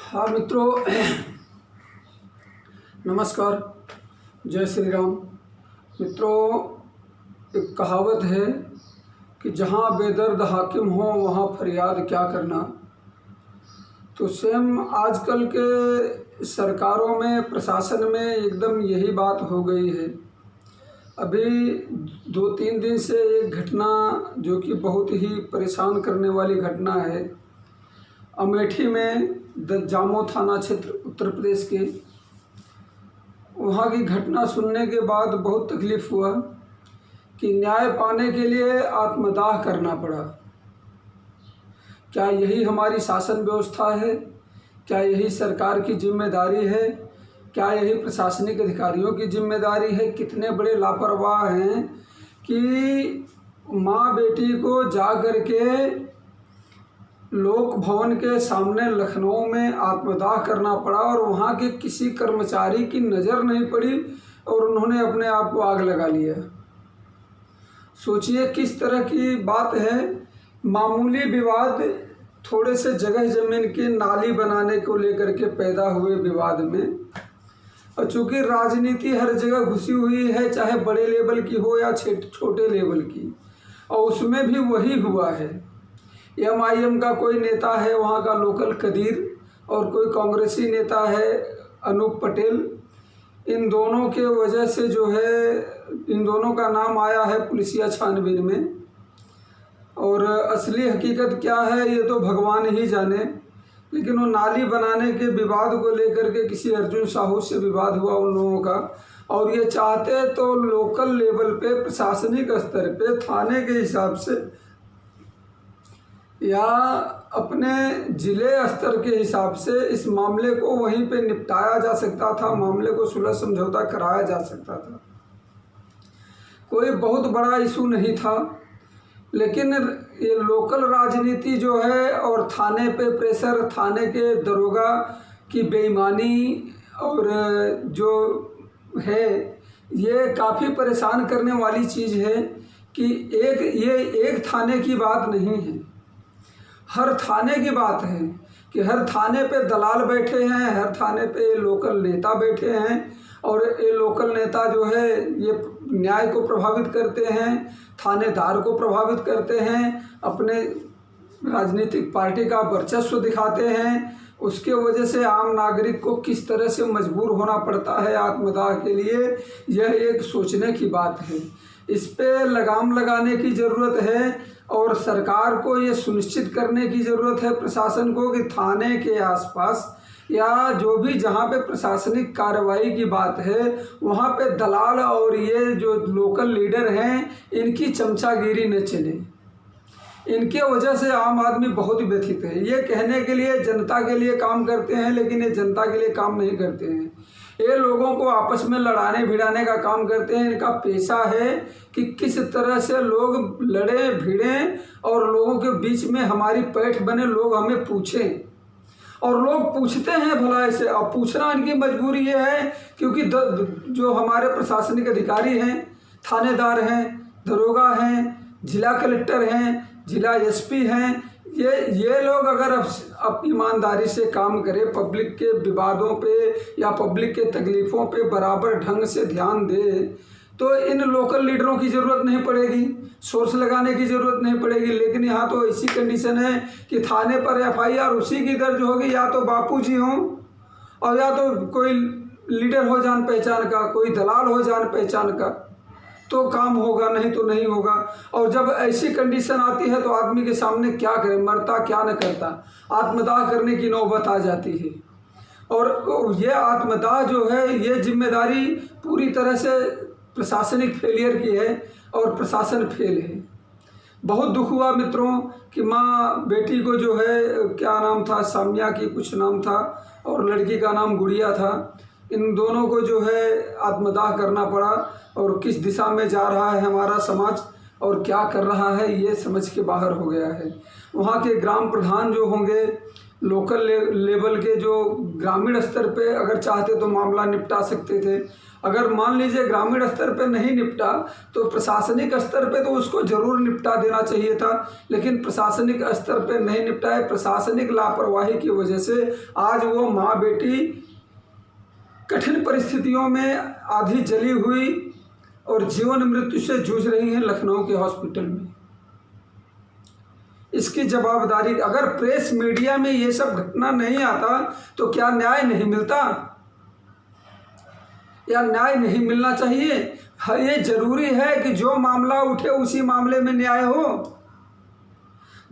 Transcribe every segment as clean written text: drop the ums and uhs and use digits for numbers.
हाँ मित्रों, नमस्कार, जय श्री राम। मित्रों, एक कहावत है कि जहाँ बेदर्द हाकिम हो वहाँ फरियाद क्या करना। तो सेम आजकल के सरकारों में, प्रशासन में एकदम यही बात हो गई है। अभी 2-3 दिन से एक घटना जो कि बहुत ही परेशान करने वाली घटना है, अमेठी में जामो थाना क्षेत्र उत्तर प्रदेश के, वहाँ की घटना सुनने के बाद बहुत तकलीफ़ हुआ कि न्याय पाने के लिए आत्मदाह करना पड़ा। क्या यही हमारी शासन व्यवस्था है? क्या यही सरकार की जिम्मेदारी है? क्या यही प्रशासनिक अधिकारियों की जिम्मेदारी है? कितने बड़े लापरवाह हैं कि माँ बेटी को जा कर के लोक भवन के सामने लखनऊ में आत्मदाह करना पड़ा और वहाँ के किसी कर्मचारी की नज़र नहीं पड़ी और उन्होंने अपने आप को आग लगा लिया। सोचिए किस तरह की बात है। मामूली विवाद, थोड़े से जगह ज़मीन की नाली बनाने को लेकर के पैदा हुए विवाद में, और चूँकि राजनीति हर जगह घुसी हुई है, चाहे बड़े लेवल की हो या छोटे लेवल की, और उसमें भी वही हुआ है। MIM का कोई नेता है वहाँ का लोकल कदीर, और कोई कांग्रेसी नेता है अनूप पटेल। इन दोनों के वजह से जो है, इन दोनों का नाम आया है पुलिसिया छानबीन में, और असली हकीकत क्या है ये तो भगवान ही जाने। लेकिन वो नाली बनाने के विवाद को लेकर के किसी अर्जुन साहू से विवाद हुआ उन लोगों का, और ये चाहते तो लोकल लेवल पे, प्रशासनिक स्तर पे, थाने के हिसाब से या अपने ज़िले स्तर के हिसाब से इस मामले को वहीं पे निपटाया जा सकता था, मामले को सुलह समझौता कराया जा सकता था। कोई बहुत बड़ा इशू नहीं था। लेकिन ये लोकल राजनीति जो है और थाने पे प्रेशर, थाने के दरोगा की बेईमानी और जो है, ये काफ़ी परेशान करने वाली चीज़ है कि ये एक थाने की बात नहीं है, हर थाने की बात है कि हर थाने पे दलाल बैठे हैं, हर थाने पे लोकल नेता बैठे हैं, और ये लोकल नेता जो है ये न्याय को प्रभावित करते हैं, थानेदार को प्रभावित करते हैं, अपने राजनीतिक पार्टी का वर्चस्व दिखाते हैं। उसके वजह से आम नागरिक को किस तरह से मजबूर होना पड़ता है आत्मदाह के लिए, यह एक सोचने की बात है। इस पे लगाम लगाने की ज़रूरत है, और सरकार को ये सुनिश्चित करने की ज़रूरत है, प्रशासन को, कि थाने के आसपास या जो भी जहाँ पे प्रशासनिक कार्रवाई की बात है वहाँ पे दलाल और ये जो लोकल लीडर हैं इनकी चमचागिरी न चले। इनके वजह से आम आदमी बहुत व्यथित है। ये कहने के लिए जनता के लिए काम करते हैं, लेकिन ये जनता के लिए काम नहीं करते हैं। ये लोगों को आपस में लड़ाने भिड़ाने का काम करते हैं। इनका पेशा है कि किस तरह से लोग लड़े भिड़ें और लोगों के बीच में हमारी पैठ बने, लोग हमें पूछें, और लोग पूछते हैं भला ऐसे। अब पूछना इनकी मजबूरी ये है क्योंकि जो हमारे प्रशासनिक अधिकारी हैं, थानेदार हैं, दरोगा हैं, जिला कलेक्टर हैं, जिला SP हैं, ये लोग अगर अब ईमानदारी से काम करें, पब्लिक के विवादों पे या पब्लिक के तकलीफ़ों पे बराबर ढंग से ध्यान दे, तो इन लोकल लीडरों की ज़रूरत नहीं पड़ेगी, सोर्स लगाने की ज़रूरत नहीं पड़ेगी। लेकिन यहाँ तो ऐसी कंडीशन है कि थाने पर FIR उसी की दर्ज होगी, या तो बापूजी हों और या तो कोई लीडर हो जान पहचान का, कोई दलाल हो जान पहचान का, तो काम होगा, नहीं तो नहीं होगा। और जब ऐसी कंडीशन आती है तो आदमी के सामने क्या करे, मरता क्या न करता, आत्मदाह करने की नौबत आ जाती है। और ये आत्मदाह जो है, ये जिम्मेदारी पूरी तरह से प्रशासनिक फेलियर की है, और प्रशासन फेल है। बहुत दुख हुआ मित्रों कि माँ बेटी को जो है, क्या नाम था, साम्या की कुछ नाम था, और लड़की का नाम गुड़िया था, इन दोनों को जो है आत्मदाह करना पड़ा। और किस दिशा में जा रहा है हमारा समाज और क्या कर रहा है, ये समझ के बाहर हो गया है। वहाँ के ग्राम प्रधान जो होंगे, लोकल लेवल के जो ग्रामीण स्तर पे अगर चाहते तो मामला निपटा सकते थे। अगर मान लीजिए ग्रामीण स्तर पे नहीं निपटा तो प्रशासनिक स्तर पे तो उसको ज़रूर निपटा देना चाहिए था, लेकिन प्रशासनिक स्तर पे नहीं निपटाए। प्रशासनिक लापरवाही की वजह से आज वो माँ बेटी कठिन परिस्थितियों में आधी जली हुई और जीवन मृत्यु से जूझ रही हैं लखनऊ के हॉस्पिटल में। इसकी जवाबदारी, अगर प्रेस मीडिया में ये सब घटना नहीं आता तो क्या न्याय नहीं मिलता या न्याय नहीं मिलना चाहिए? ये जरूरी है कि जो मामला उठे उसी मामले में न्याय हो,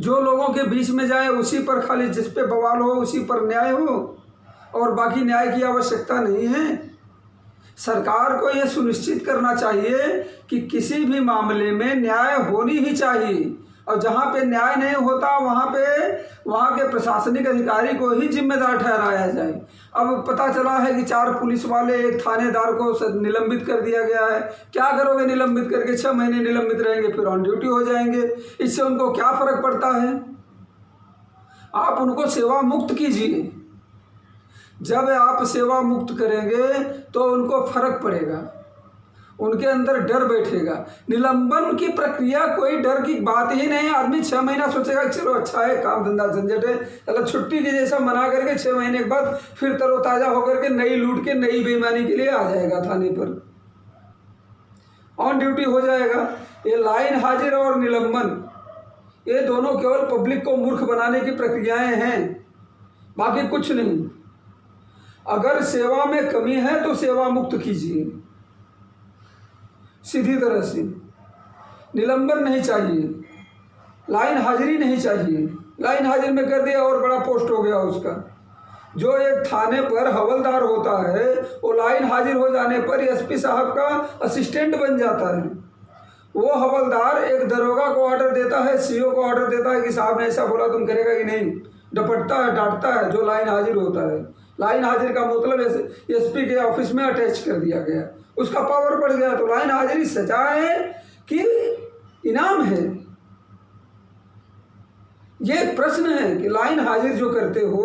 जो लोगों के बीच में जाए उसी पर, खाली जिस पे बवाल हो उसी पर न्याय हो, और बाकी न्याय की आवश्यकता नहीं है। सरकार को यह सुनिश्चित करना चाहिए कि किसी भी मामले में न्याय होनी ही चाहिए, और जहाँ पे न्याय नहीं होता वहाँ के प्रशासनिक अधिकारी को ही जिम्मेदार ठहराया जाए। अब पता चला है कि 4 पुलिस वाले एक थानेदार को निलंबित कर दिया गया है। क्या करोगे निलंबित करके? 6 महीने निलंबित रहेंगे, फिर ऑन ड्यूटी हो जाएंगे। इससे उनको क्या फ़र्क पड़ता है? आप उनको सेवा मुक्त कीजिए। जब आप सेवा मुक्त करेंगे तो उनको फर्क पड़ेगा, उनके अंदर डर बैठेगा। निलंबन की प्रक्रिया कोई डर की बात ही नहीं। आदमी 6 महीना सोचेगा चलो अच्छा है, काम धंधा झंझट है, चलो छुट्टी के जैसा मना करके 6 महीने के बाद फिर तरोताज़ा होकर के नई लूट के नई बेईमानी के लिए आ जाएगा थाने पर, ऑन ड्यूटी हो जाएगा। ये लाइन हाजिर और निलंबन, ये दोनों केवल पब्लिक को मूर्ख बनाने की प्रक्रियाएं हैं, बाकी कुछ नहीं। अगर सेवा में कमी है तो सेवा मुक्त कीजिए, सीधी तरह से। निलंबन नहीं चाहिए, लाइन हाजिरी नहीं चाहिए। लाइन हाजिर में कर दिया और बड़ा पोस्ट हो गया उसका। जो एक थाने पर हवलदार होता है वो लाइन हाजिर हो जाने पर एसपी साहब का असिस्टेंट बन जाता है। वो हवलदार एक दरोगा को ऑर्डर देता है, सीओ को ऑर्डर देता है कि साहब ने ऐसा बोला, तुम करेगा कि नहीं? डपटता है, डांटता है जो लाइन हाजिर होता है। लाइन हाजिर का मतलब एसपी के ऑफिस में अटैच कर दिया गया, उसका पावर बढ़ गया। तो लाइन हाजिरी सजा है कि इनाम है? ये प्रश्न है कि लाइन हाजिर जो करते हो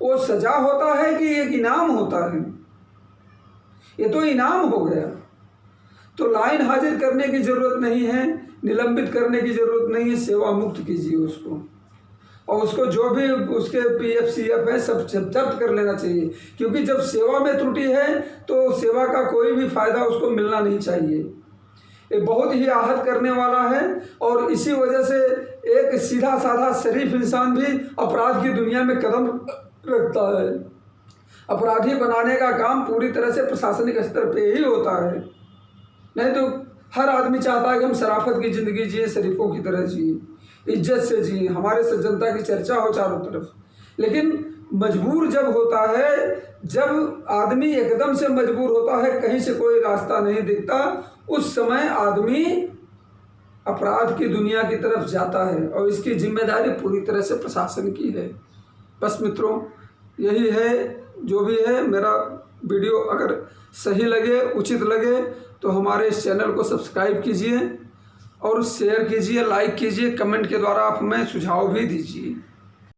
वो सजा होता है कि एक इनाम होता है? ये तो इनाम हो गया। तो लाइन हाजिर करने की ज़रूरत नहीं है, निलंबित करने की ज़रूरत नहीं है, सेवा मुक्त कीजिए उसको। और उसको जो भी उसके पीएफ सीएफ है सब जब्त कर लेना चाहिए, क्योंकि जब सेवा में त्रुटि है तो सेवा का कोई भी फ़ायदा उसको मिलना नहीं चाहिए। ये बहुत ही आहत करने वाला है, और इसी वजह से एक सीधा साधा शरीफ इंसान भी अपराध की दुनिया में कदम रखता है। अपराधी बनाने का काम पूरी तरह से प्रशासनिक स्तर पे ही होता है। नहीं तो हर आदमी चाहता है कि हम शराफत की ज़िंदगी जिए, शरीफों की तरह जिए, इज्जत से जिए, हमारे से जनता की चर्चा हो चारों तरफ। लेकिन मजबूर जब होता है, जब आदमी एकदम से मजबूर होता है, कहीं से कोई रास्ता नहीं दिखता, उस समय आदमी अपराध की दुनिया की तरफ जाता है, और इसकी जिम्मेदारी पूरी तरह से प्रशासन की है। बस मित्रों, यही है जो भी है। मेरा वीडियो अगर सही लगे, उचित लगे तो हमारे इस चैनल को सब्सक्राइब कीजिए और शेयर कीजिए, लाइक कीजिए, कमेंट के द्वारा आप हमें सुझाव भी दीजिए।